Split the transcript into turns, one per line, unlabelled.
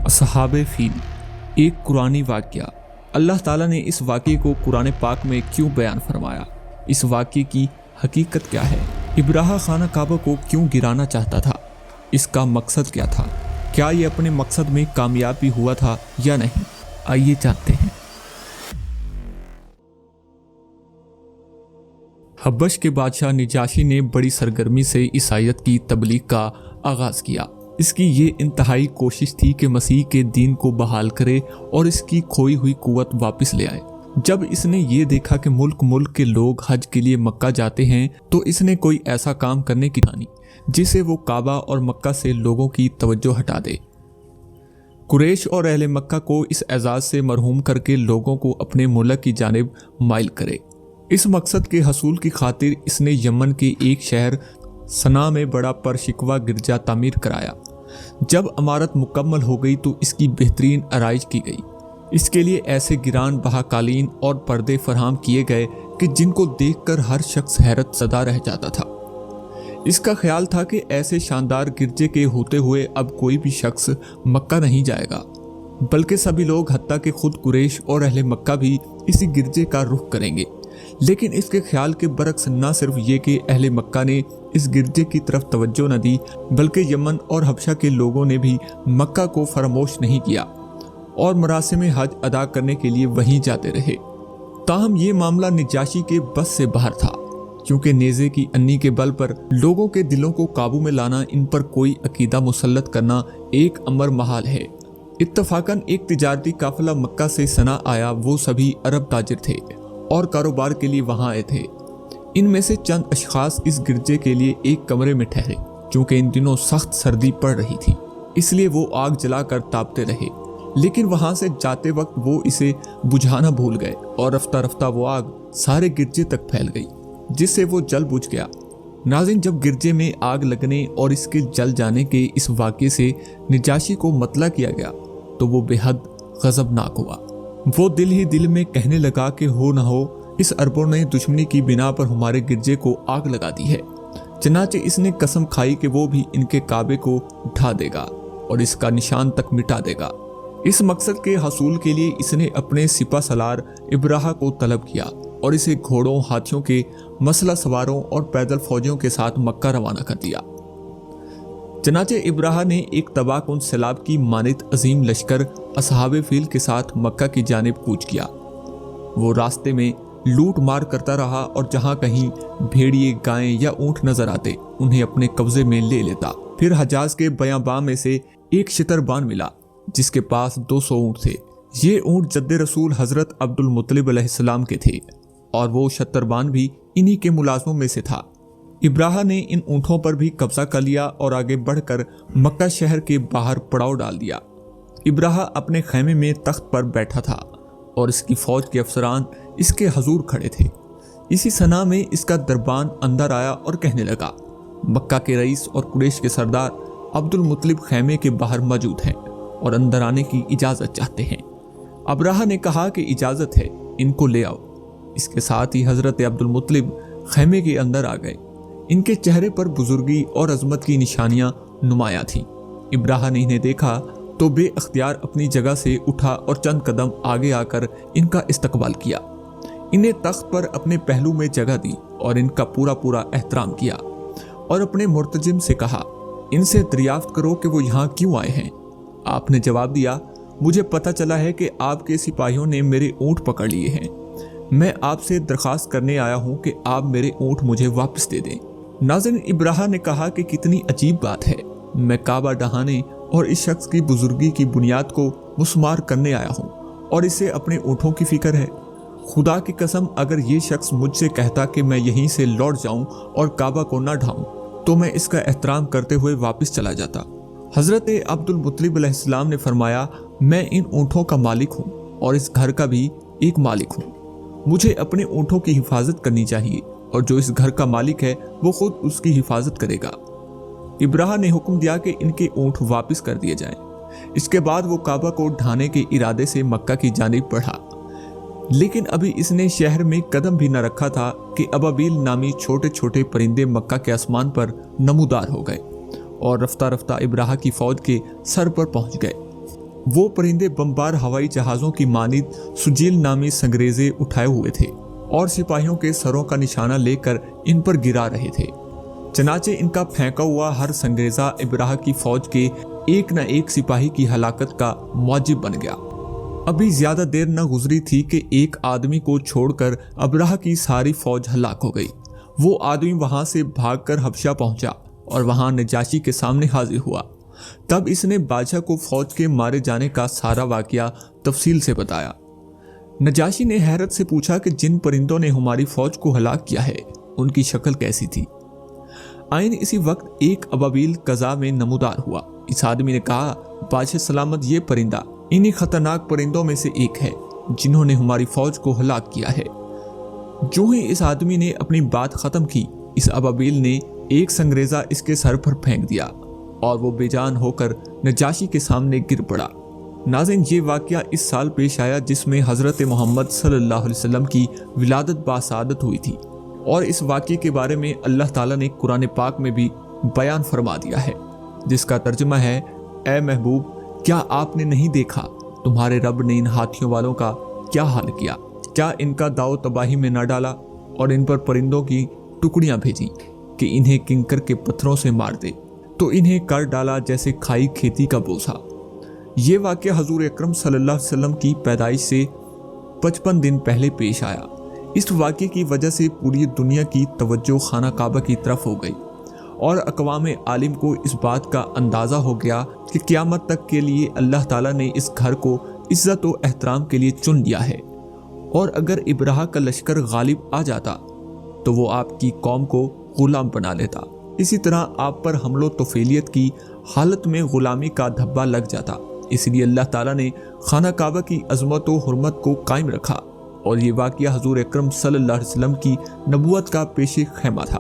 असहाब feel, एक कुरानी वाक़या। अल्लाह ताला ने इस वाक़े को कुरान पाक में क्यों बयान फरमाया? इस वाक़े की हकीकत क्या है? इब्राहा खाना काबा को क्यों गिराना चाहता था? इसका मकसद क्या था? क्या ये अपने मकसद में कामयाब भी हुआ था या नहीं? आइए जानते हैं। हबश के बादशाह निजाशी ने बड़ी सरगर्मी से ईसाईयत की तबलीग का आगाज़ किया। इसकी ये इंतहाई कोशिश थी कि मसीह के दीन को बहाल करे और इसकी खोई हुई कुव्वत वापस ले आए। जब इसने ये देखा कि मुल्क मुल्क के लोग हज के लिए मक्का जाते हैं, तो इसने कोई ऐसा काम करने की ठानी जिसे वो काबा और मक्का से लोगों की तवज्जो हटा दे। कुरैश और अहले मक्का को इस एजाज़ से मरहूम करके लोगों को अपने मुल्क की जानिब माइल करे। इस मकसद के हसूल की खातिर इसने यमन के एक शहर सना में बड़ा परशिकवा गिरजा तामीर कराया। जब इमारत मुकम्मल हो गई तो इसकी बेहतरीन आराइश की गई। इसके लिए ऐसे गिरान बहा कालीन और पर्दे फराहम किए गए कि जिनको देखकर हर शख्स हैरत ज़दा रह जाता था। इसका ख्याल था कि ऐसे शानदार गिरजे के होते हुए अब कोई भी शख्स मक्का नहीं जाएगा, बल्कि सभी लोग हत्ता कि खुद कुरैश और अहले मक्का भी इसी गिरजे का रुख करेंगे। लेकिन इसके ख्याल के बरक्स न सिर्फ ये कि अहले मक्का ने इस गिरजे की तरफ तवज्जो न दी, बल्कि यमन और हबशा के लोगों ने भी मक्का को फरामोश नहीं किया और मरासिम हज अदा करने के लिए वहीं जाते रहे। ताहम ये मामला निजाशी के बस से बाहर था, क्योंकि नेज़े की अन्नी के बल पर लोगों के दिलों को काबू में लाना, इन पर कोई अकीदा मुसल्लत करना एक अमर महाल है। इत्तफाकन एक तिजारती काफिला मक्का से सना आया। वो सभी अरब ताजिर थे और कारोबार के लिए वहां आए थे। इनमें से चंद अशखास इस गिरजे के लिए एक कमरे में ठहरे। चूंकि इन दिनों सख्त सर्दी पड़ रही थी, इसलिए वो आग जलाकर तापते रहे। लेकिन वहां से जाते वक्त वो इसे बुझाना भूल गए और रफ्ता रफ्ता वो आग सारे गिरजे तक फैल गई, जिससे वो जल बुझ गया। नाज़रीन, जब गिरजे में आग लगने और इसके जल जाने के इस वाक़े से निजाशी को मतला किया गया तो वो बेहद गज़बनाक हुआ। वो दिल ही दिल में कहने लगा कि हो न हो, इस अरबों ने दुश्मनी की बिना पर हमारे गिरजे को आग लगा दी है। चनाचे इसने कसम खाई कि वो भी इनके काबे को उठा देगा और इसका निशान तक मिटा देगा। इस मकसद के हसूल के लिए इसने अपने सिपा सलार इब्राहा को तलब किया और इसे घोड़ों, हाथियों के मसला सवारों और पैदल फौजियों के साथ मक्का रवाना कर दिया। चनाचे इब्राहा ने एक तबाहकुन सैलाब की मानित अजीम लश्कर असहाब फील के साथ मक्का की जानिब कूच किया। वो रास्ते में लूट मार करता रहा और जहां कहीं भेड़िए, गायें या ऊंट नजर आते उन्हें अपने कब्जे में ले लेता। फिर हजाज के बयाबां में से एक शितरबान मिला जिसके पास 200 ऊंट थे। ये ऊंट जद्दे रसूल हजरत अब्दुल मुत्तलिब अलैहिस्सलाम के थे और वो शतरबान भी इन्हीं के मुलाजमों में से था। इब्राहा ने इन ऊंटों पर भी कब्जा कर लिया और आगे बढ़कर मक्का शहर के बाहर पड़ाव डाल दिया। इब्राहा अपने खैमे में तख्त पर बैठा था और इसकी फौज के अफसरान इसके हजूर खड़े थे। इसी सना में इसका दरबान अंदर आया और कहने लगा, मक्का के रईस और कुरैश के सरदार अब्दुल मुत्तलिब खैमे के बाहर मौजूद हैं और अंदर आने की इजाज़त चाहते हैं। अब्राहा ने कहा कि इजाज़त है, इनको ले आओ। इसके साथ ही हज़रत अब्दुल मुत्तलिब खैमे के अंदर आ गए। इनके चेहरे पर बुजुर्गी और अजमत की निशानियां नुमाया थीं। इब्राहा ने इन्हें देखा तो बेअख्तियार अपनी जगह से उठा और चंद कदम आगे आकर इनका इस्तकबाल किया। इन्हें तख्त पर अपने पहलू में जगह दी और इनका पूरा पूरा एहतराम किया और अपने मुर्तजिम से कहा, इनसे दरियाफ्त करो कि वो यहाँ क्यों आए हैं। आपने जवाब दिया, मुझे पता चला है कि आपके सिपाहियों ने मेरे ऊँट पकड़ लिए हैं। मैं आपसे दरख्वास्त करने आया हूँ कि आप मेरे ऊँट मुझे वापस दे दें। नाज़रीन, इब्राहा ने कहा कि कितनी अजीब बात है, मैं काबा डहाने और इस शख्स की बुजुर्गी की बुनियाद को मुस्मार करने आया हूँ और इसे अपने ऊँटों की फिक्र है। खुदा की कसम, अगर ये शख्स मुझसे कहता कि मैं यहीं से लौट जाऊँ और काबा को ना ढाऊँ तो मैं इसका एहतराम करते हुए वापस चला जाता। हज़रत अब्दुल मुत्तलिब अलैहिस्सलाम ने फरमाया, मैं इन ऊँटों का मालिक हूँ और इस घर का भी एक मालिक हूँ। मुझे अपने ऊँटों की हिफाजत करनी चाहिए और जो इस घर का मालिक है वो खुद उसकी हिफाजत करेगा। इब्राहा ने हुक्म दिया कि इनके ऊँट वापस कर दिए जाएं। इसके बाद वो काबा को ढाने के इरादे से मक्का की जानिब बढ़ा। लेकिन अभी इसने शहर में कदम भी न रखा था कि अबाबील नामी छोटे छोटे परिंदे मक्का के आसमान पर नमूदार हो गए और रफ्ता रफ्ता इब्राहा की फौज के सर पर पहुंच गए। वो परिंदे बमबार हवाई जहाज़ों की मानिद सुजील नामी संगरेजे उठाए हुए थे और सिपाहियों के सरों का निशाना लेकर इन पर गिरा रहे थे। चनाचे इनका फेंका हुआ हर संगरेजा इब्राह की फौज के एक न एक सिपाही की हलाकत का मौजिब बन गया। अभी ज्यादा देर न गुजरी थी कि एक आदमी को छोड़कर अब्राह की सारी फौज हलाक हो गई। वो आदमी वहां से भागकर हबशा पहुंचा और वहां नजाशी के सामने हाजिर हुआ। तब इसने बादशाह को फौज के मारे जाने का सारा वाकया तफसील से बताया। नजाशी ने हैरत से पूछा कि जिन परिंदों ने हमारी फौज को हलाक किया है उनकी शक्ल कैसी थी। आइन इसी वक्त एक अबाबील कज़ा में नमूदार हुआ। इस आदमी ने कहा, बादशाह सलामत, ये परिंदा इन्हीं खतरनाक परिंदों में से एक है जिन्होंने हमारी फौज को हलाक किया है। जो ही इस आदमी ने अपनी बात खत्म की, इस अबाबील ने एक संगरेजा इसके सर पर फेंक दिया और वो बेजान होकर नजाशी के सामने गिर पड़ा। नाज़रीन, ये वाकया इस साल पेश आया जिसमें हज़रत मोहम्मद सल्लल्लाहु अलैहि वसल्लम की विलादत बासादत हुई थी और इस वाकये के बारे में अल्लाह ताला ने कुरान पाक में भी बयान फरमा दिया है, जिसका तर्जुमा है, ए महबूब, क्या आपने नहीं देखा तुम्हारे रब ने इन हाथियों वालों का क्या हाल किया? क्या इनका दाव तबाही में न डाला और इन पर परिंदों की टुकड़ियां भेजी कि इन्हें किंकर के पत्थरों से मार दे, तो इन्हें कर डाला जैसे खाई खेती का बोझा। ये वाक़या हजूर अकरम सल्लल्लाहु अलैहि वसल्लम की पैदाइश से 55 दिन पहले पेश आया। इस वाक़ये की वजह से पूरी दुनिया की तवज्जो खाना काबा की तरफ हो गई और अक़वाम आलिम को इस बात का अंदाज़ा हो गया कि क़यामत तक के लिए अल्लाह ताला ने इस घर को इज़्ज़त व एहतराम के लिए चुन लिया है और अगर इब्राह का लश्कर गालिब आ जाता तो वो आपकी कौम को गुलाम बना लेता। इसी तरह आप पर हमलो तोफेलियत की हालत में गुलामी का धब्बा लग जाता। इसलिए अल्लाह ताला ने खाना काबा की अज़मत व हुर्मत को कायम रखा और ये वाक़या हजूर अकरम सल्लल्लाहु अलैहि वसल्लम की नबूवत का पेश खैमा था।